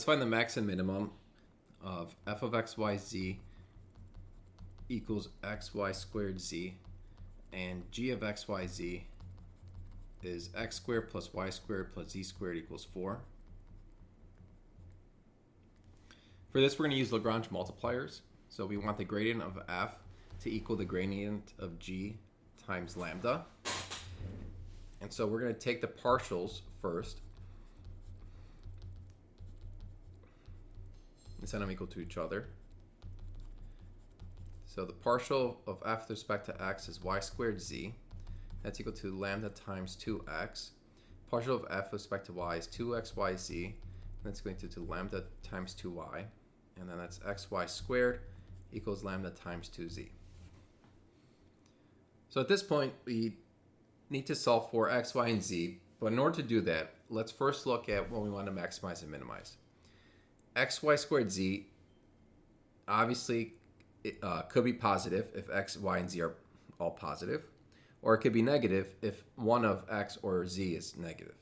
find the max and minimum of f of xyz equals xy squared z, and g of xyz is x squared plus y squared plus z squared equals 4. For this, we're going to use Lagrange multipliers. So we want the gradient of f to equal the gradient of g times lambda. And so we're going to take the partials first and set them equal to each other. So the partial of f with respect to x is y squared z. That's equal to lambda times 2x. Partial of f with respect to y is 2xyz. That's going to lambda times 2y. And then that's xy squared equals lambda times 2z. So at this point, we need to solve for x, y, and z. But in order to do that, let's first look at what we want to maximize and minimize. Xy squared z obviously could be positive if x, y, and z are all positive, or it could be negative if one of x or z is negative.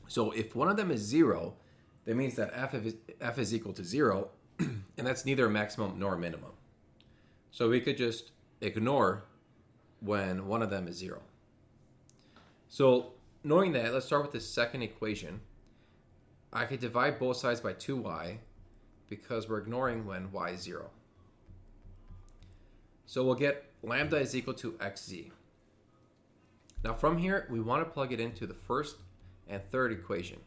So if one of them is 0, that means that f is equal to 0, and that's neither a maximum nor a minimum. So we could just ignore when one of them is 0. So knowing that, let's start with the second equation. I could divide both sides by 2y because we're ignoring when y is 0. So we'll get lambda is equal to xz. Now from here, we want to plug it into the first and third equation.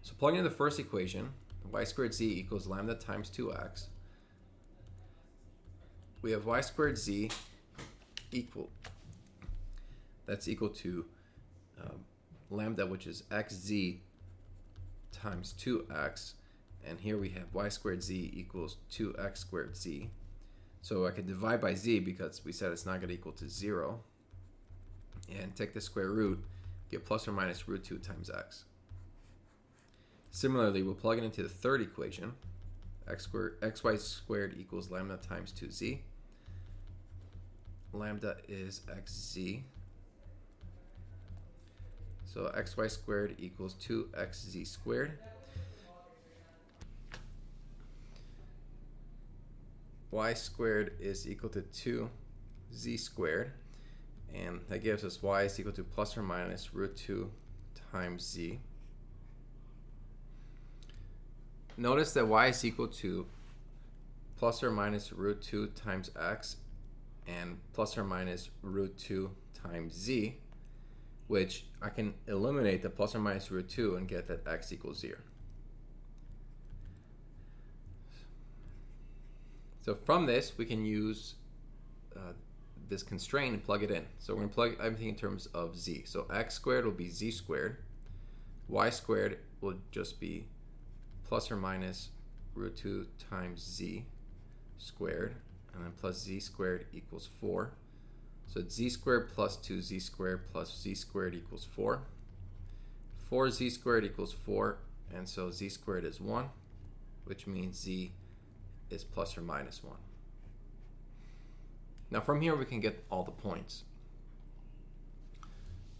So plugging in the first equation, y squared z equals lambda times 2x. We have y squared z that's equal to lambda, which is xz times 2x. And here we have y squared z equals 2x squared z. So I could divide by z because we said it's not going to equal to 0. And take the square root, get plus or minus root 2 times x. Similarly, we'll plug it into the third equation. Xy squared equals lambda times 2z. Lambda is xz. So xy squared equals 2xz squared. Y squared is equal to 2z squared. And that gives us y is equal to plus or minus root 2 times z. Notice that y is equal to plus or minus root 2 times x and plus or minus root 2 times z, which I can eliminate the plus or minus root 2 and get that x equals 0. So from this, we can use this constraint and plug it in. So we're going to plug everything in terms of z. So x squared will be z squared. Y squared will just be plus or minus root 2 times z squared. And then plus z squared equals 4. So it's z squared plus 2z squared plus z squared equals 4. 4z squared equals 4. And so z squared is 1, which means z is plus or minus 1. Now from here we can get all the points.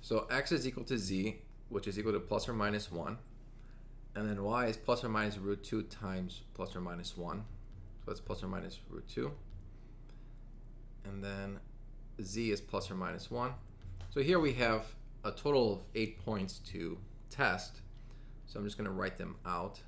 So x is equal to z, which is equal to plus or minus 1. And then y is plus or minus root 2 times plus or minus 1. So that's plus or minus root 2. And then z is plus or minus 1. So here we have a total of 8 points to test. So I'm just going to write them out.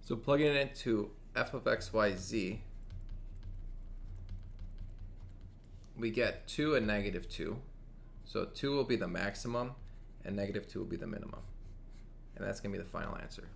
So plugging it into f of x, y, z, we get 2 and negative 2. So 2 will be the maximum and negative 2 will be the minimum. And that's going to be the final answer.